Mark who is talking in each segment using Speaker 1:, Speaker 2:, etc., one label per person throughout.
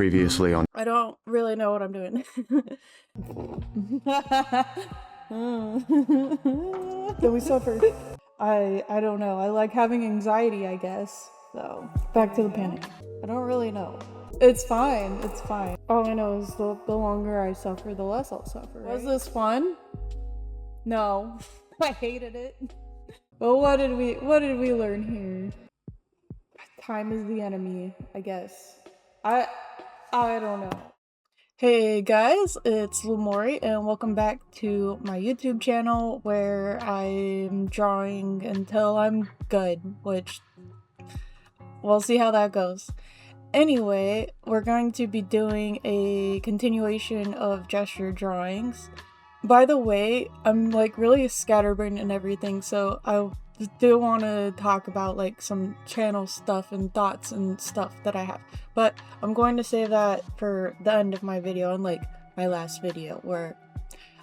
Speaker 1: Previously on.
Speaker 2: I don't really know what I'm doing. Then we suffer. I don't know. I like having anxiety, I guess. So, back to the panic. I don't really know. It's fine. It's fine. All I know is the longer I suffer, the less I'll suffer. Right? Was this fun? No. I hated it. But what did we learn here? Time is the enemy, I guess. I don't know. Hey guys, it's Lumori and welcome back to my YouTube channel where I'm drawing until I'm good, which we'll see how that goes. Anyway, we're going to be doing a continuation of gesture drawings. By the way, I'm like really scatterbrained and everything, so I do want to talk about like some channel stuff and thoughts and stuff that I have, but I'm going to save that for the end of my video, unlike my last video where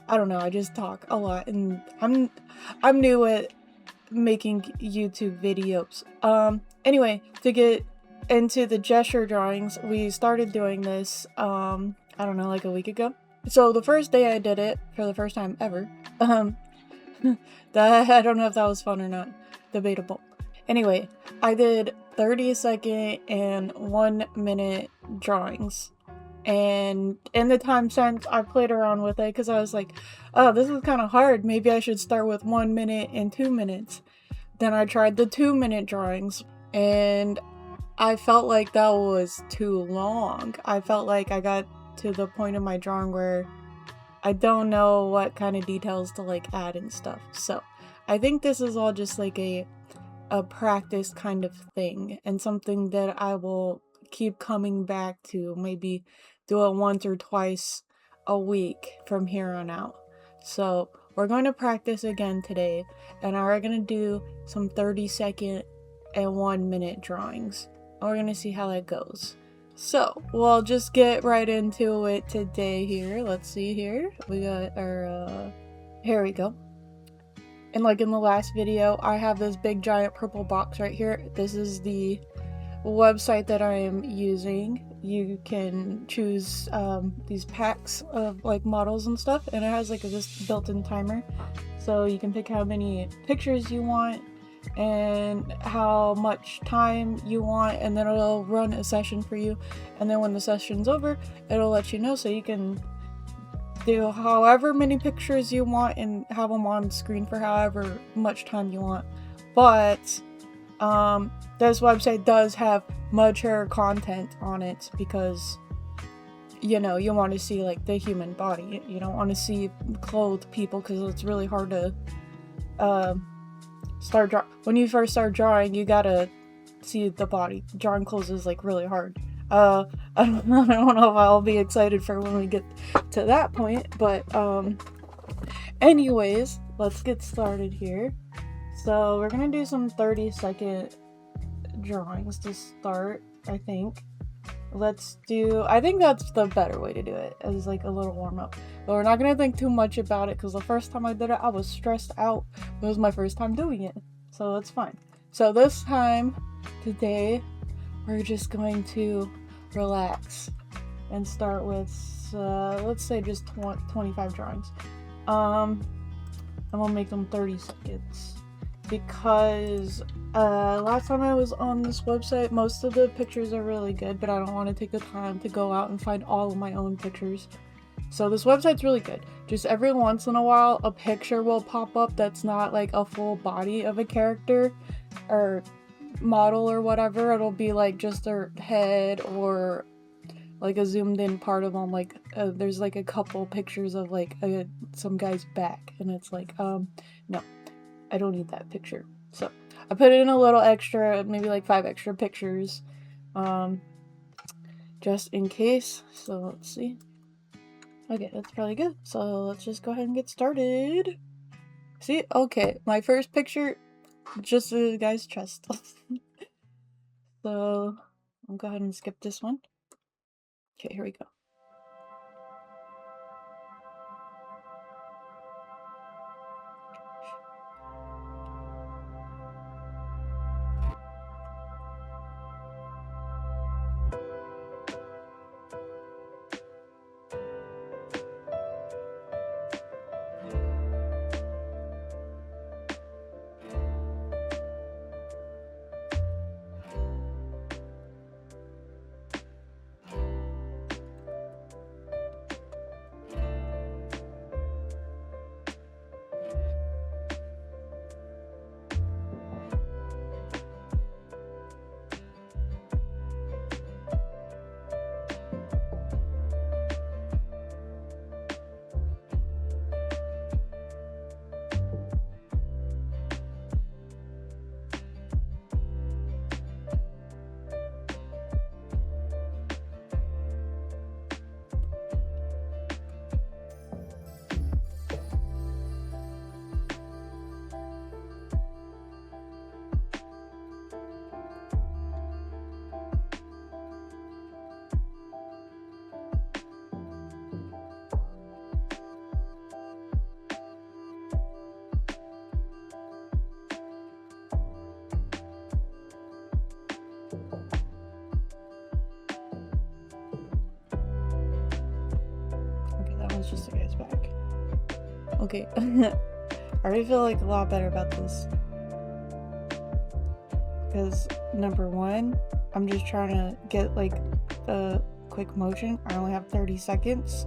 Speaker 2: I don't know, I just talk a lot and I'm new at making YouTube videos. Anyway, to get into the gesture drawings, we started doing this I don't know, like a week ago. So the first day I did it for the first time ever, that I don't know if that was fun or not, debatable. Anyway, I did 30-second and 1-minute drawings, and in the time since I played around with it because I was like, oh, this is kind of hard, maybe I should start with 1 minute and 2 minutes. Then I tried the 2-minute drawings and I felt like that was too long. I felt like I got to the point in my drawing where I don't know what kind of details to like add and stuff. So I think this is all just like a practice kind of thing and something that I will keep coming back to, maybe do it once or twice a week from here on out. So we're going to practice again today and we're going to do some 30-second and 1-minute drawings. We're going to see how that goes. So, we'll just get right into it today here. Let's see here. We got our, here we go. And like in the last video, I have this big giant purple box right here. This is the website that I am using. You can choose these packs of like models and stuff, and it has like this built-in timer. So you can pick how many pictures you want and how much time you want, and then it'll run a session for you, and then when the session's over it'll let you know, so you can do however many pictures you want and have them on screen for however much time you want. But this website does have mature content on it because, you know, you want to see like the human body. You don't want to see clothed people because it's really hard to when you first start drawing, you gotta see the body. Drawing clothes is like really hard. I don't know if I'll be excited for when we get to that point, but anyways, let's get started here. So we're gonna do some 30-second drawings to start, I think. I think that's the better way to do it, as like a little warm-up. But we're not gonna think too much about it because the first time I did it I was stressed out. It was my first time doing it, so it's fine. So this time, today, we're just going to relax and start with let's say just 25 drawings, and we'll make them 30 seconds because last time I was on this website, most of the pictures are really good, but I don't want to take the time to go out and find all of my own pictures. So this website's really good. Just every once in a while a picture will pop up that's not like a full body of a character or model or whatever. It'll be like just their head or like a zoomed in part of them. Like there's like a couple pictures of like some guy's back, and it's like no, I don't need that picture. So I put in a little extra, maybe like 5 extra pictures, just in case. So let's see. Okay, that's probably good. So let's just go ahead and get started. See? Okay, my first picture, just the guy's chest. So I'll go ahead and skip this one. Okay, here we go. it's just the guy's back. Okay. I already feel like a lot better about this. Because, number one, I'm just trying to get, like, the quick motion. I only have 30 seconds.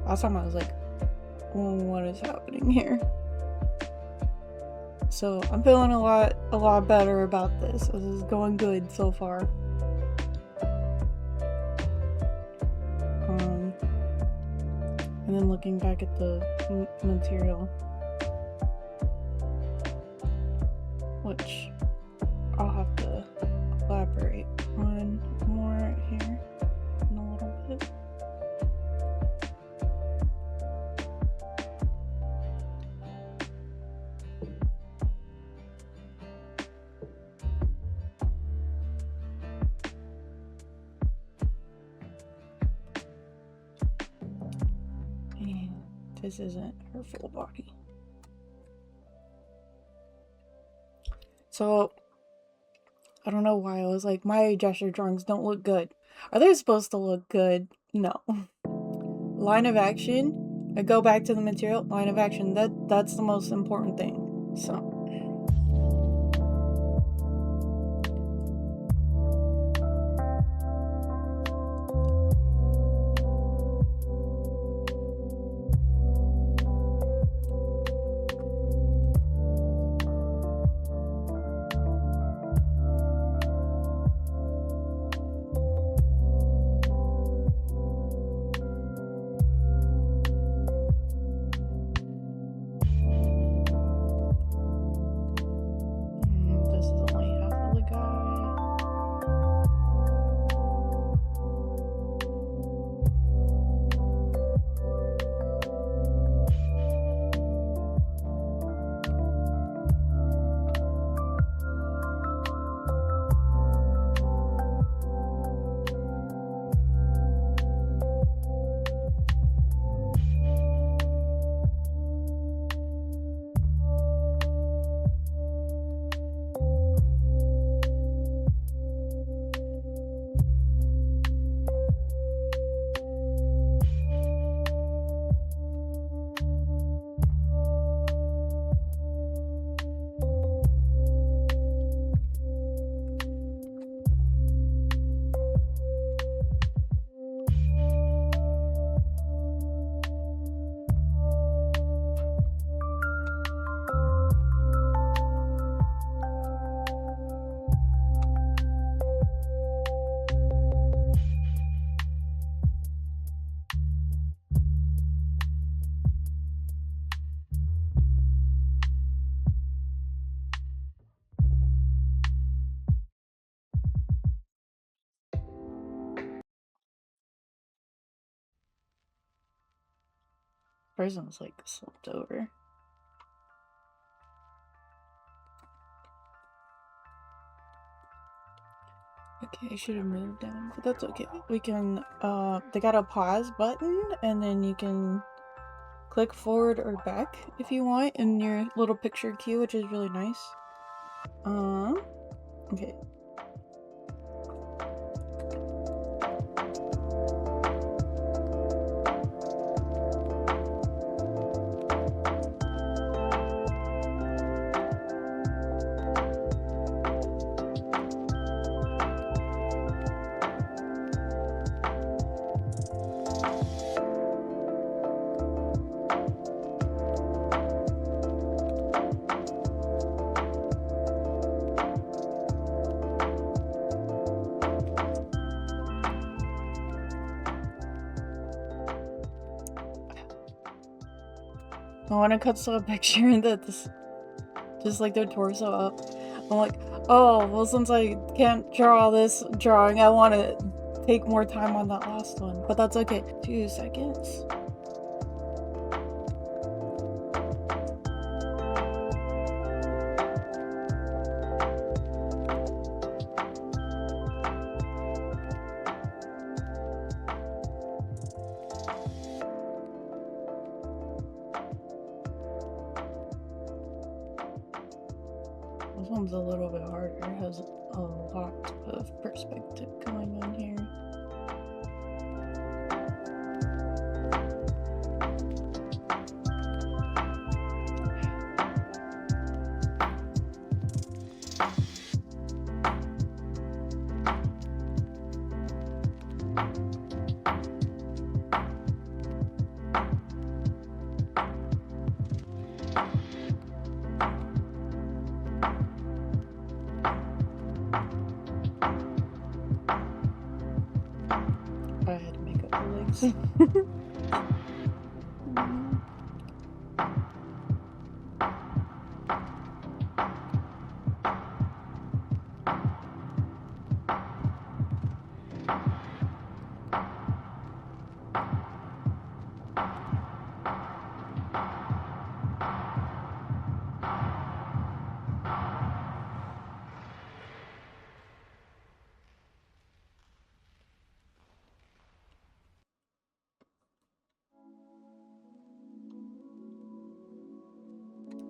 Speaker 2: Last time I was like, what is happening here? So I'm feeling a lot better about this. This is going good so far. And then looking back at the material, which I'll have to elaborate on more here in a little bit. This isn't her full body. So, I don't know why I was like, my gesture drawings don't look good. Are they supposed to look good? No. Line of action, I go back to the material, line of action, that's the most important thing. So. Person's like slumped over. Okay, I should have moved down, but that's okay. We can, they got a pause button, and then you can click forward or back if you want in your little picture queue, which is really nice. Okay. I want to cut to a picture that's just like their torso up. I'm like, oh, well, since I can't draw this drawing, I want to take more time on that last one. But that's okay. 2 seconds. This one's a little bit harder. It has a lot of perspective going on here.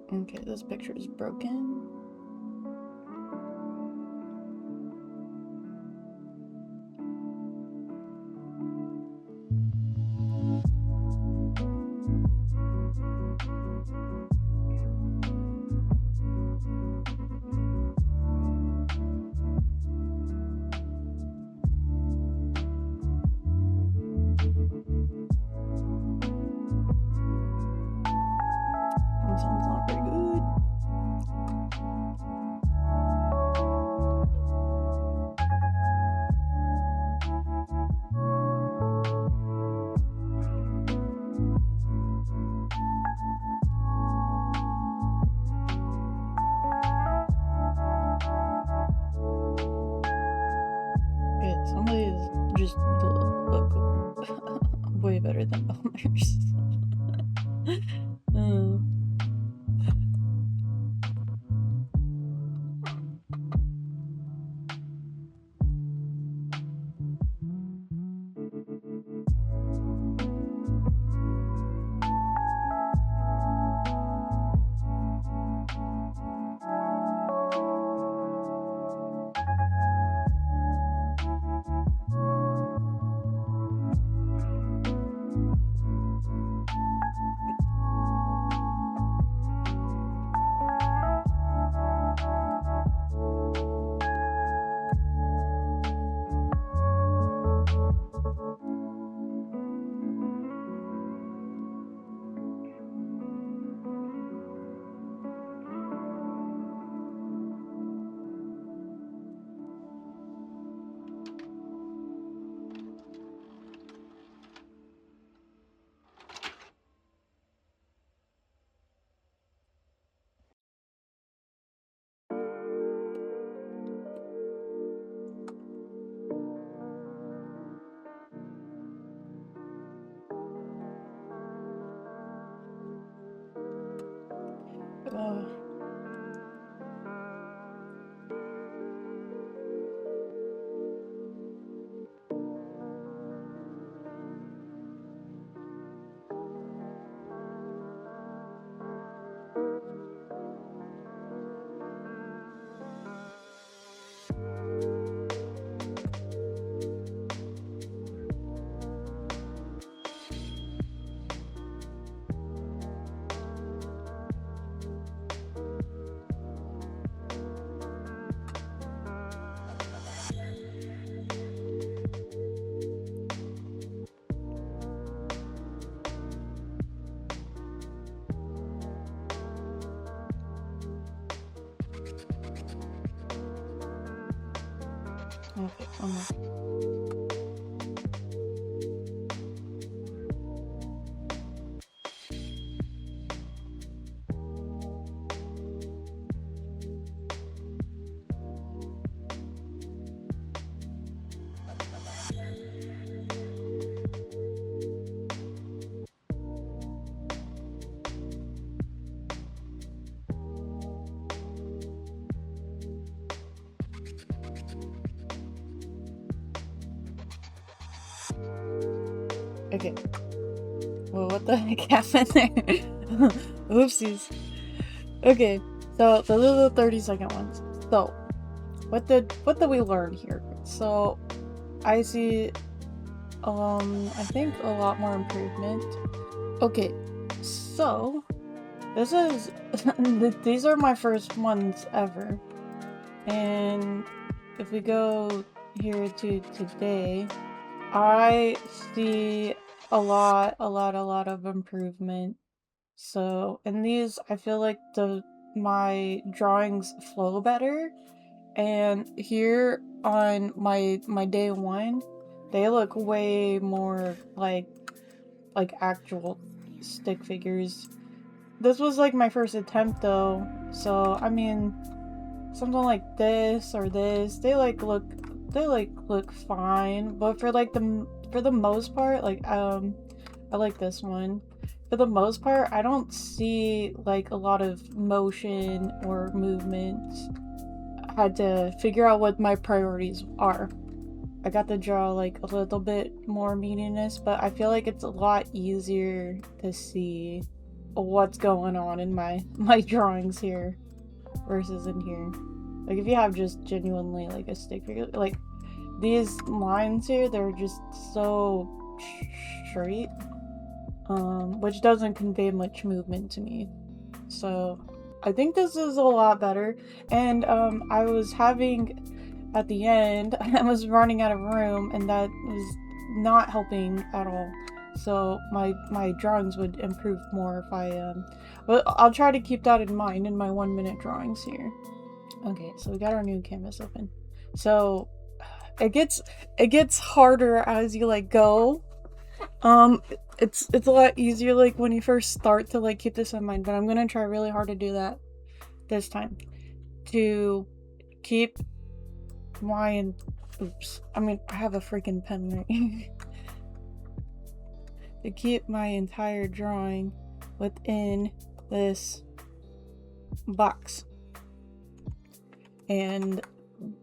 Speaker 2: Okay, this picture is broken. That sounds not very good. Okay, somebody is just look way better than others. Okay, one more. Okay. Well, what the heck happened there? Oopsies. Okay, so those are the 30-second ones. So, what did we learn here? So, I see, I think a lot more improvement. Okay, so this is these are my first ones ever, and if we go here to today, I see a lot of improvement. So in these, I feel like my drawings flow better. And here on my day one, They look way more like actual stick figures. This was like my first attempt though, so I mean, something like this or this, they look fine. But for like for the most part, like I like this one. For the most part, I don't see like a lot of motion or movement. I had to figure out what my priorities are. I got to draw like a little bit more meaniness, but I feel like it's a lot easier to see what's going on in my drawings here versus in here. Like if you have just genuinely like a stick figure, like these lines here, they're just so straight, which doesn't convey much movement to me. So I think this is a lot better. And I was having at the end, I was running out of room, and that was not helping at all. So my drawings would improve more if I but I'll try to keep that in mind in my 1-minute drawings here. Okay, so we got our new canvas open. So it gets harder as you like go. It's a lot easier like when you first start to like keep this in mind, but I'm gonna try really hard to do that this time. To keep my oops. I mean, I have a freaking pen right here. To keep my entire drawing within this box. And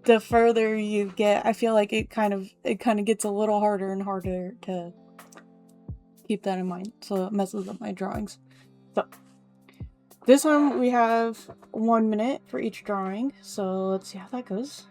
Speaker 2: the further you get, I feel like it kind of gets a little harder and harder to keep that in mind, so it messes up my drawings. So this time we have 1 minute for each drawing, so let's see how that goes.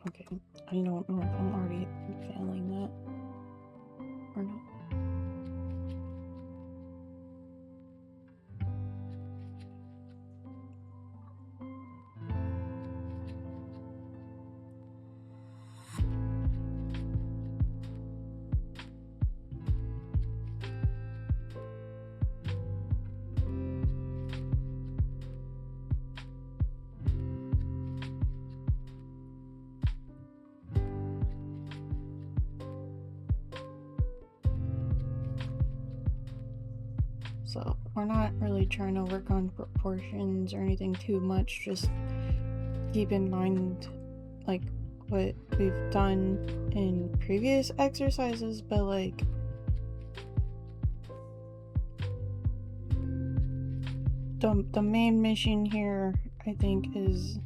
Speaker 2: Okay, I don't know if I'm already failing that or not. So we're not really trying to work on proportions or anything too much, just keep in mind like what we've done in previous exercises, but like the main mission here I think is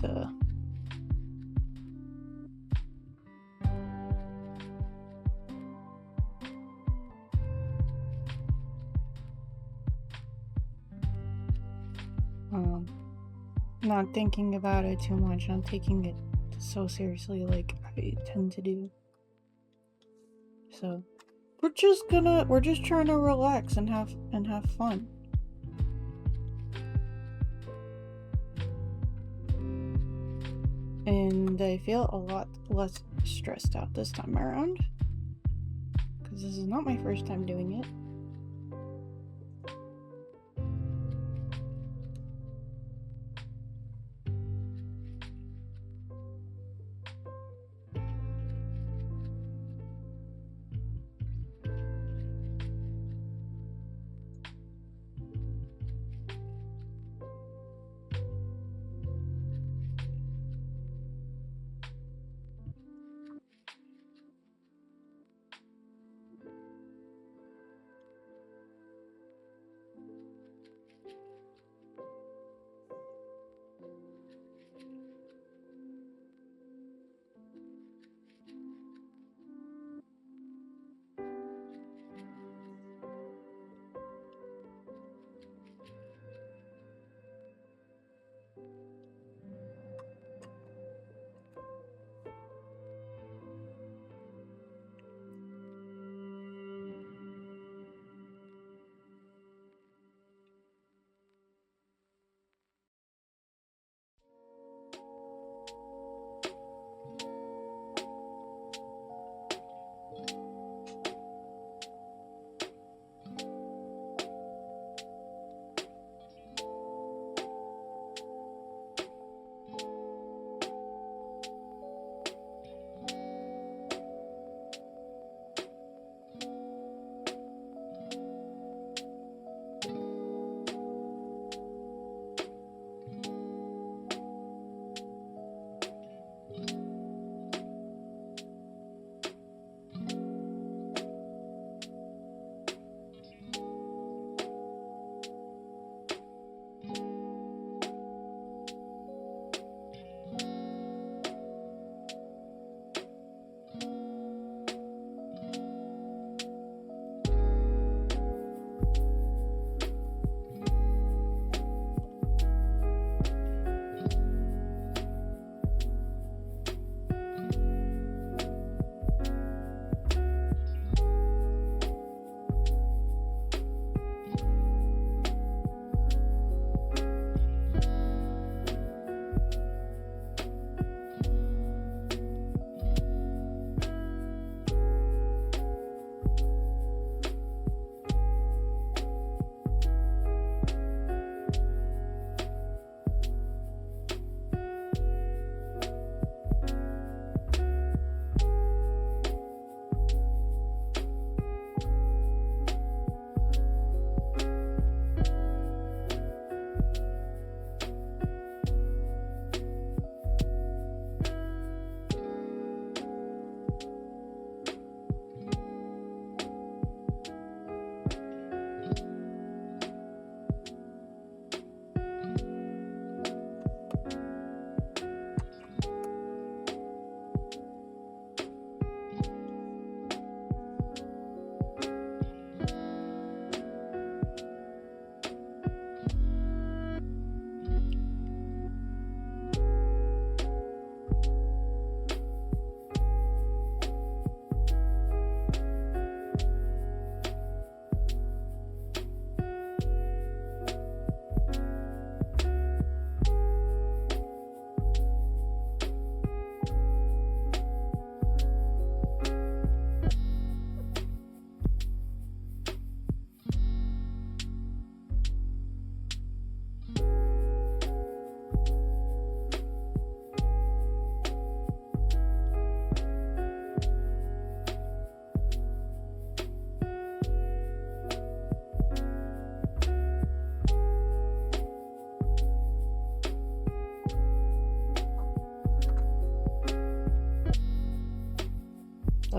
Speaker 2: the not thinking about it too much, not taking it so seriously like I tend to do. So we're just trying to relax and have fun. And I feel a lot less stressed out this time around, because this is not my first time doing it.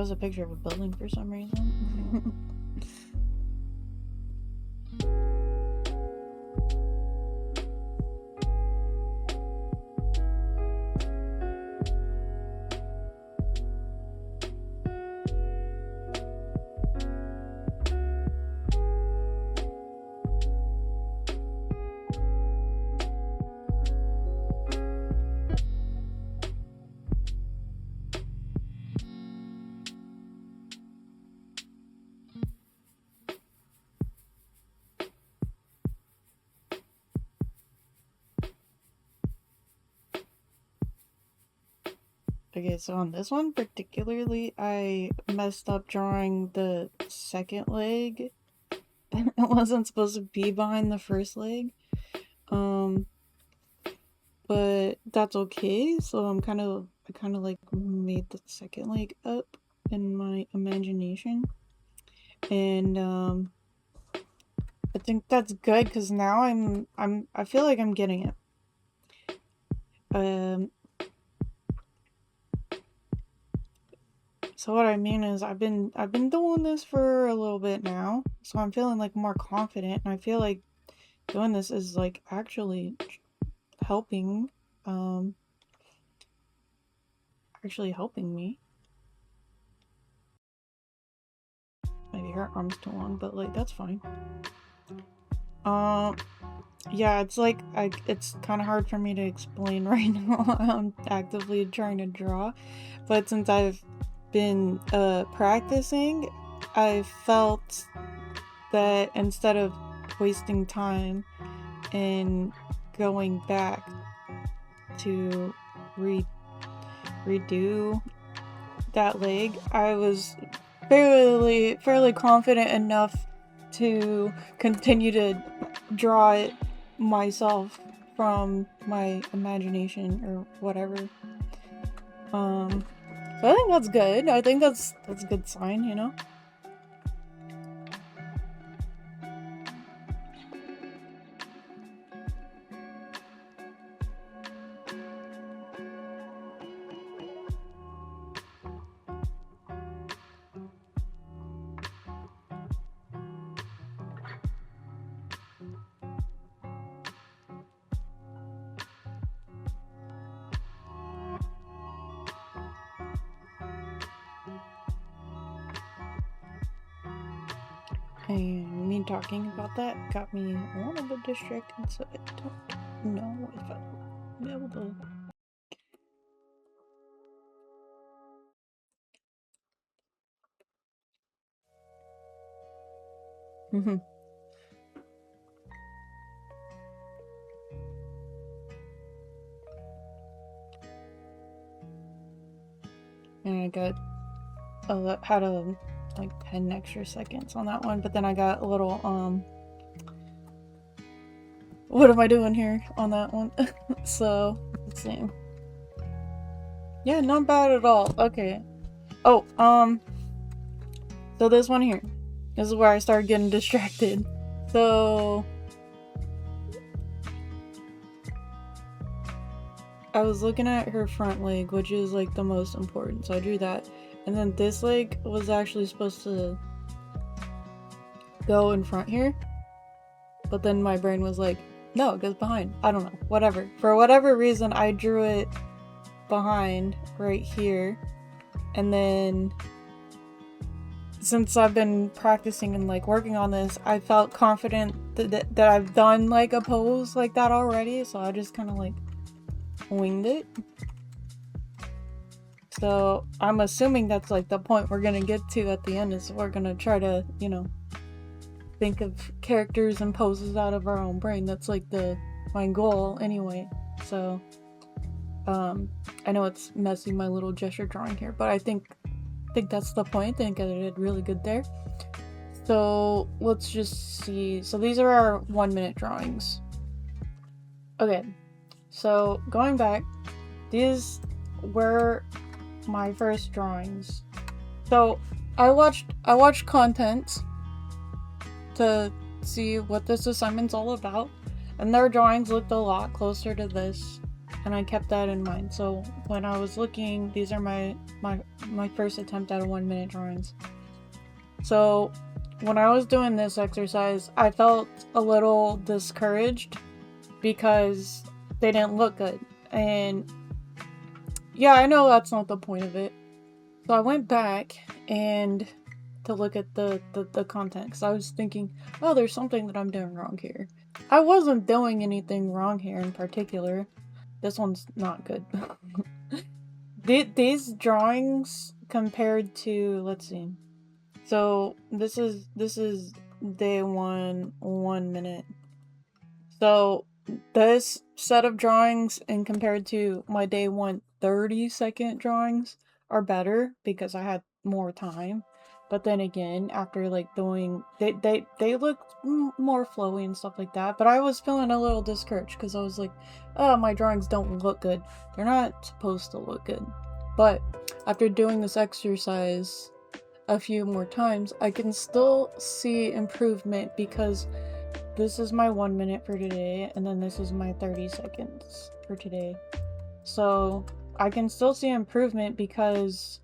Speaker 2: That was a picture of a building for some reason. Okay, so on this one particularly, I messed up drawing the second leg. It wasn't supposed to be behind the first leg. But that's okay. So I kind of like made the second leg up in my imagination. And I think that's good because now I feel like I'm getting it. So what I mean is I've been doing this for a little bit now, so I'm feeling like more confident, and I feel like doing this is like actually helping me. Maybe her arm's too long, but like that's fine. Yeah, it's like it's kind of hard for me to explain right now. I'm actively trying to draw, but since I've been practicing, I felt that instead of wasting time and going back to redo that leg, I was fairly confident enough to continue to draw it myself from my imagination or whatever. So I think that's good. I think that's a good sign, you know? And me talking about that got me a little bit distracted, so I don't know if I'll be able to. And I got had a like 10 extra seconds on that one, but then I got a little what am I doing here on that one? So let's see. Yeah, not bad at all. Okay. Oh, so this one here, this is where I started getting distracted. So I was looking at her front leg, which is like the most important, so I drew that. And then this leg was actually supposed to go in front here, but then my brain was like, no, it goes behind. I don't know, whatever. For whatever reason, I drew it behind right here. And then since I've been practicing and like working on this, I felt confident that I've done like a pose like that already, so I just kind of like winged it. So I'm assuming that's like the point we're gonna get to at the end, is we're gonna try to, you know, think of characters and poses out of our own brain. That's like my goal anyway. So I know it's messy, my little gesture drawing here, but I think that's the point. I think I did really good there. So let's just see. So these are our 1-minute drawings. Okay, so going back, these were my first drawings. So I watched content to see what this assignment's all about, and their drawings looked a lot closer to this and I kept that in mind. So when I was looking, these are my first attempt at a 1 minute drawings. So when I was doing this exercise, I felt a little discouraged because they didn't look good. And yeah, I know that's not the point of it. So I went back and to look at the content, because I was thinking, oh, there's something that I'm doing wrong here. I wasn't doing anything wrong here in particular. This one's not good. These drawings compared to, let's see. So this is day 1 minute. So this set of drawings and compared to my day 1 30-second drawings are better because I had more time. But then again, after like doing, they looked more flowy and stuff like that. But I was feeling a little discouraged because I was like, oh, my drawings don't look good. They're not supposed to look good. But after doing this exercise a few more times, I can still see improvement because this is my 1 minute for today, and then this is my 30 seconds for today. So I can still see improvement because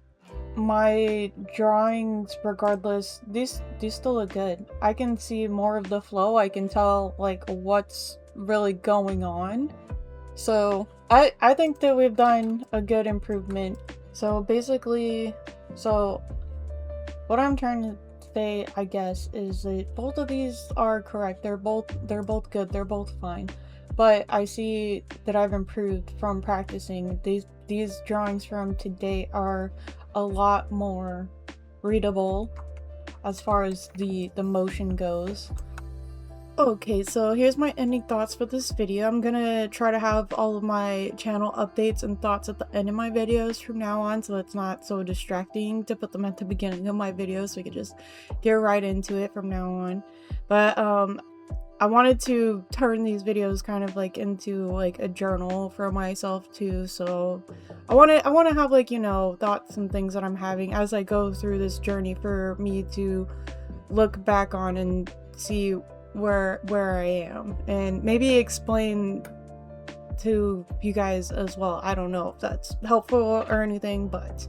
Speaker 2: my drawings, regardless, these still look good. I can see more of the flow. I can tell like what's really going on. So I think that we've done a good improvement. So basically, so what I'm trying to say, I guess, is that both of these are correct. They're both good. They're both fine. But I see that I've improved from practicing. These drawings from today are a lot more readable as far as the motion goes. Okay, so here's my ending thoughts for this video. I'm gonna try to have all of my channel updates and thoughts at the end of my videos from now on, so it's not so distracting to put them at the beginning of my videos, so we could just get right into it from now on. But I wanted to turn these videos kind of like into like a journal for myself too, so I want to have like, you know, thoughts and things that I'm having as I go through this journey for me to look back on and see where I am, and maybe explain to you guys as well. I don't know if that's helpful or anything, but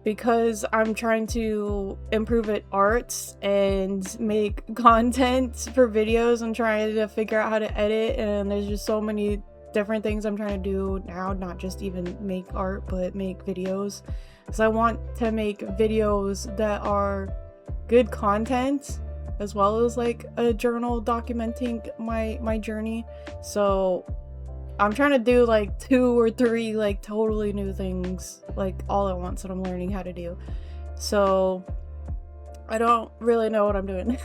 Speaker 2: because I'm trying to improve at arts and make content for videos and trying to figure out how to edit, and there's just so many different things I'm trying to do now, not just even make art but make videos, because I want to make videos that are good content as well as like a journal documenting my journey. So I'm trying to do like 2 or 3 like totally new things like all at once that I'm learning how to do. So I don't really know what I'm doing.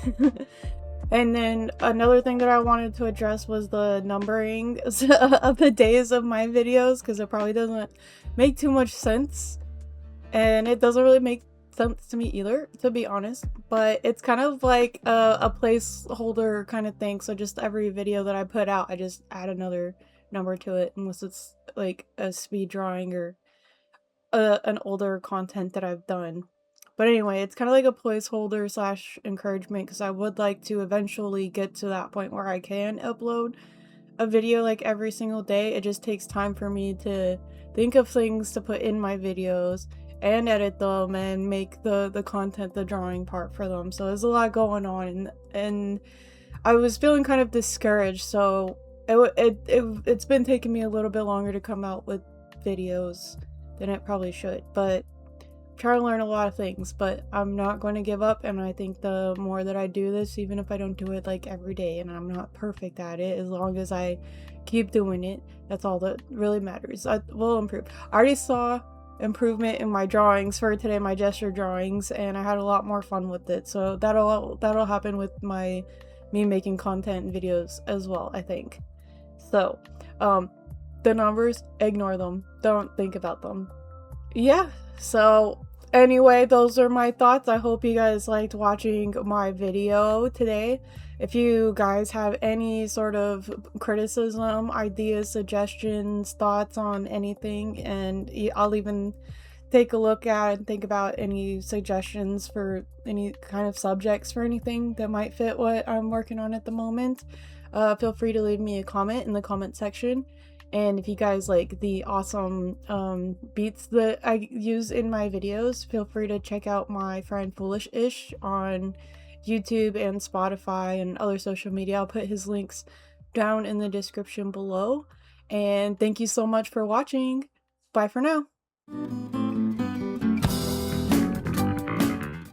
Speaker 2: And then another thing that I wanted to address was the numbering of the days of my videos, because it probably doesn't make too much sense, and it doesn't really make sense to me either, to be honest, but it's kind of like a placeholder kind of thing. So just every video that I put out, I just add another number to it, unless it's like a speed drawing or an older content that I've done. But anyway, it's kind of like a placeholder slash encouragement, because I would like to eventually get to that point where I can upload a video like every single day. It just takes time for me to think of things to put in my videos and edit them and make the content, the drawing part for them. So there's a lot going on, and I was feeling kind of discouraged, so it's been taking me a little bit longer to come out with videos than it probably should, but I'm trying to learn a lot of things. But I'm not going to give up, and I think the more that I do this, even if I don't do it like every day, and I'm not perfect at it, as long as I keep doing it, that's all that really matters. I will improve. I already saw improvement in my drawings for today, my gesture drawings, and I had a lot more fun with it. So that'll happen with me making content and videos as well, I think. So the numbers, ignore them, don't think about them. Yeah, so anyway, those are my thoughts. I hope you guys liked watching my video today. If you guys have any sort of criticism, ideas, suggestions, thoughts on anything, and I'll even take a look at and think about any suggestions for any kind of subjects for anything that might fit what I'm working on at the moment, feel free to leave me a comment in the comment section. And if you guys like the awesome beats that I use in my videos, feel free to check out my friend Foolish-ish on YouTube and Spotify and other social media. I'll put his links down in the description below. And thank you so much for watching. Bye for now.